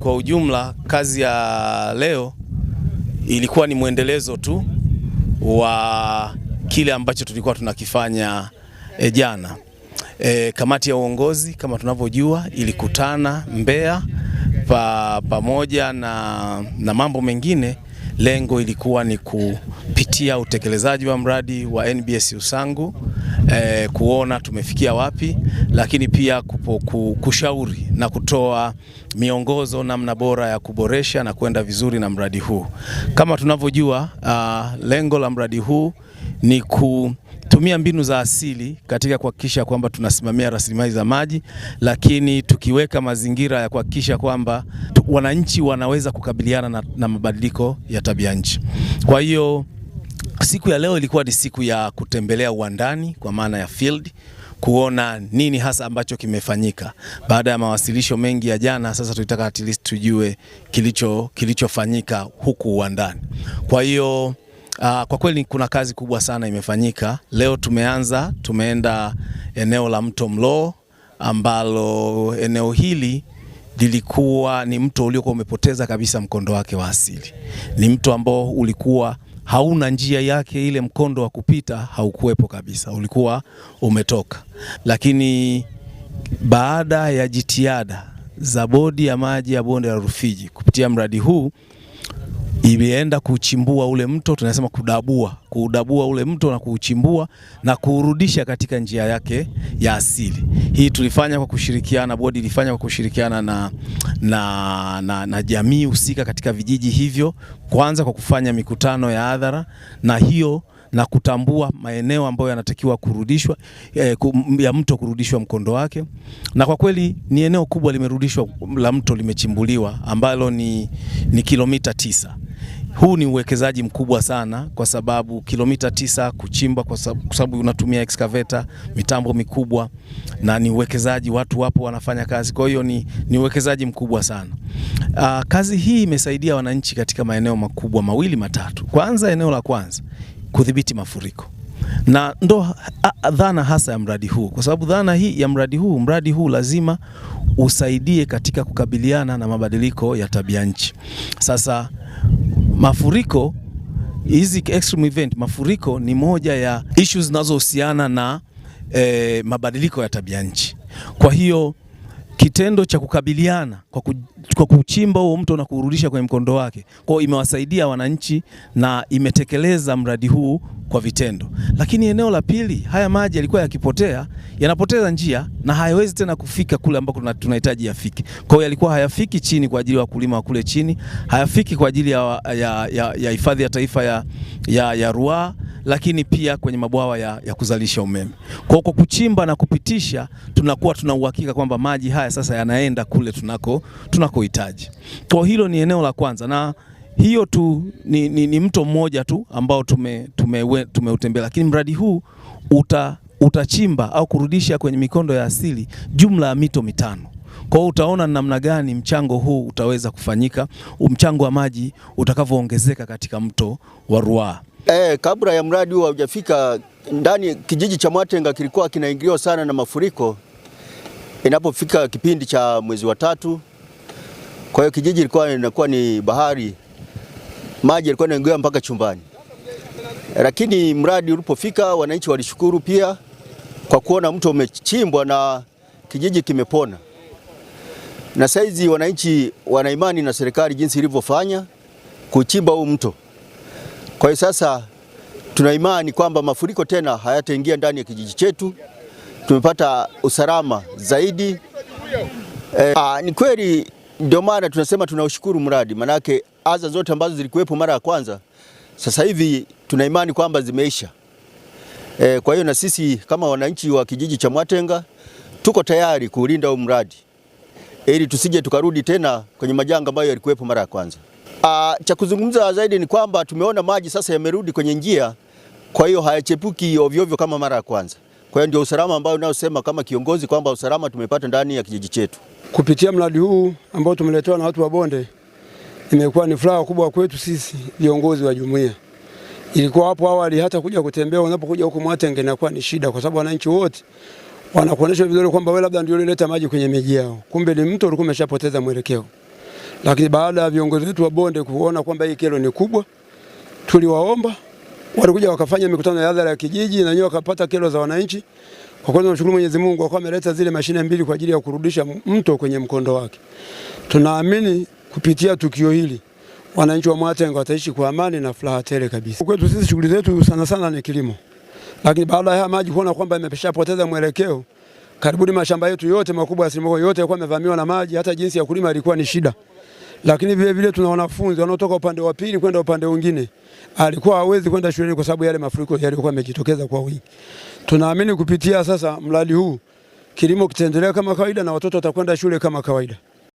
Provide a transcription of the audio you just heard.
Kwa ujumla kazi ya leo ilikuwa ni mwendelezo tu wa kile ambacho tulikuwa tunakifanya jana. Kamati ya uongozi kama tunavyojua ilikutana Mbeya pamoja na mambo mengine. Lengo ilikuwa ni kupitia utekelezaji wa mradi wa NBS Usangu, kuona tumefikia wapi, lakini pia kushauri na kutoa miongozo namna bora ya kuboresha na kwenda vizuri na mradi huu. Kama tunavyojua, lengo la mradi huu ni kutumia mbinu za asili katika kuhakikisha kwamba tunasimamia rasilimali za maji, lakini tukiweka mazingira ya kuhakikisha kwamba wananchi wanaweza kukabiliana na mabadiliko ya tabia nchi. Kwa hiyo siku ya leo ilikuwa ni siku ya kutembelea uwandani kwa maana ya field, kuona nini hasa ambacho kimefanyika. Baada ya mawasilisho mengi ya jana, sasa tulitaka at least tujue kilichofanyika huku uwandani. Kwa hiyo kwa kweli kuna kazi kubwa sana imefanyika. Leo tumeenda eneo la mto Mlowo, ambalo eneo hili lilikuwa ni mto uliokuwa umepoteza kabisa mkondo wake wa asili. Ni mto ambao ulikuwa hauna njia yake, ile mkondo wa kupita haukuwepo kabisa, ulikuwa umetoka. Lakini baada ya jitihada za bodi ya maji ya bonde la Rufiji kupitia mradi huu, imeenda kuchimbua ule mto, tunasema kudabua ule mto na kuuchimbua na kuurudisha katika njia yake ya asili. Hii tulifanya kwa kushirikiana, bodi ilifanya kwa kushirikiana na jamii husika katika vijiji hivyo, kwanza kwa kufanya mikutano ya hadhara na kutambua maeneo ambayo yanatakiwa kurudishwa, ya mto kurudishwa mkondo wake. Na kwa kweli ni eneo kubwa limerudishwa, la mto limechimbuliwa, ambalo ni kilomita 9. Huu ni uwekezaji mkubwa sana, kwa sababu kilomita 9 kuchimba, kwa sababu unatumia excavator, mitambo mikubwa, na ni uwekezaji, watu wapo wanafanya kazi. Kwa hiyo ni uwekezaji mkubwa sana. Kazi hii imesaidia wananchi katika maeneo makubwa mawili matatu. Kwanza, eneo la kwanza, kudhibiti mafuriko. Na ndo dhana hasa ya mradi huu, kwa sababu dhana hii ya mradi huu lazima usaidie katika kukabiliana na mabadiliko ya tabia nchi. Sasa mafuriko, hizi extreme event, mafuriko ni moja ya issues zinazohusiana na mabadiliko ya tabia nchi. Kwa hiyo kitendo cha kukabiliana kwa kuchimba huo mto na kurudisha kwenye mkondo wake, kwa imewasaidia wananchi na imetekeleza mradi huu kwa vitendo. Lakini eneo la pili, haya maji yalikuwa yanapoteza njia na hayawezi tena kufika kule ambako tunahitaji yafike. Kwa hiyo yalikuwa hayafiki chini kwa ajili ya wakulima wa kule chini, hayafiki kwa ajili ya hifadhi ya taifa ya Ruaha, lakini pia kwenye mabwawa ya kuzalisha umeme. Kwa kuchimba na kupitisha, tunakuwa tuna uhakika kwamba maji haya sasa yanaenda kule tunakohitaji. Kwa hilo ni eneo la kwanza, na hiyo tu ni mto mmoja tu ambao tumeutembea, lakini mradi huu utachimba au kurudisha kwenye mikondo ya asili jumla ya mito 5. Kwa hiyo utaona namna gani mchango huu utaweza kufanyika, mchango wa maji utakavyoongezeka katika mto wa Ruaha. Kabla ya mradi huu haujafika ndani, kijiji cha Mwatenga kilikuwa kinaingiliwa sana na mafuriko inapofika kipindi cha mwezi wa 3. Kwa hiyo kijiji ilikuwa ni bahari, maji yalikuwa yanaingia mpaka chumbani. Lakini mradi ulipofika, wananchi walishukuru pia kwa kuona mto umechimbwa na kijiji kimepona. Na saizi wananchi wana imani na serikali jinsi ilivyofanya kuchimba huu mto. Kwa hiyo sasa tuna imani kwamba mafuriko tena hayataingia ndani ya kijiji chetu. Tumepata usalama zaidi. Ni kweli, ndio maana tunasema tunaushukuru mradi, manake adha zote ambazo zilikuwepo mara ya kwanza sasa hivi tuna imani kwamba zimeisha. Kwa hiyo na sisi kama wananchi wa kijiji cha Mwatenga tuko tayari kuulinda huu mradi ili tusije tukarudi tena kwenye majanga ambayo yalikuwepo mara ya kwanza. Cha kuzungumza zaidi ni kwamba tumeona maji sasa yamerudi kwenye njia, kwa hiyo hayachepuki ovyo ovyo kama mara ya kwanza. Kwa hiyo ndio usalama ambao unaosema kama kiongozi kwamba usalama tumepata ndani ya kijiji chetu. Kupitia mradi huu ambao tumeletewa na watu wa bonde, imekuwa ni furaha kubwa kwetu sisi viongozi wa jumuiya. Ilikuwa hapo awali hata kuja kutembea, unapokuja huko Mwatenga inakuwa ni shida, kwa sababu wananchi wote wanakuonesha vizuri kwamba wewe labda ndio ulileta maji kwenye miji yao, kumbe ni mto ulikuwa umeshapoteza mwelekeo. Lakini baada ya viongozi wetu wa bonde kuona kwamba hii kero ni kubwa, tuliwaomba, walikuja wakafanya mikutano ya hadhara ya kijiji na wenyewe wakapata kero za wananchi. Kwa kweli tunashukuru Mwenyezi Mungu kwa ameleta zile mashine mbili kwa ajili ya kurudisha mto kwenye mkondo wake. Tunaamini kupitia tukio hili wananchi wa Mwatenga wataishi kwa amani na furaha tele kabisa. Kwetu sisi shughuli zetu sana sana ni kilimo. Lakini baada ya maji kuona kwamba imeshapoteza mwelekeo, karibuni mashamba yetu yote makubwa asilimia yote yalikuwa yamevamiwa na maji, hata jinsi ya kulima ilikuwa ni shida. Lakini vile vile tuna wanafunzi wanaotoka upande wa pili kwenda upande mwingine. Alikuwa hawezi kwenda shuleni kwa sababu yale mafuriko yalikuwa yamejitokeza kwa wingi. Tunaamini kupitia sasa mradi huu kilimo kitaendelea kama kawaida na watoto watakwenda shule kama kawaida.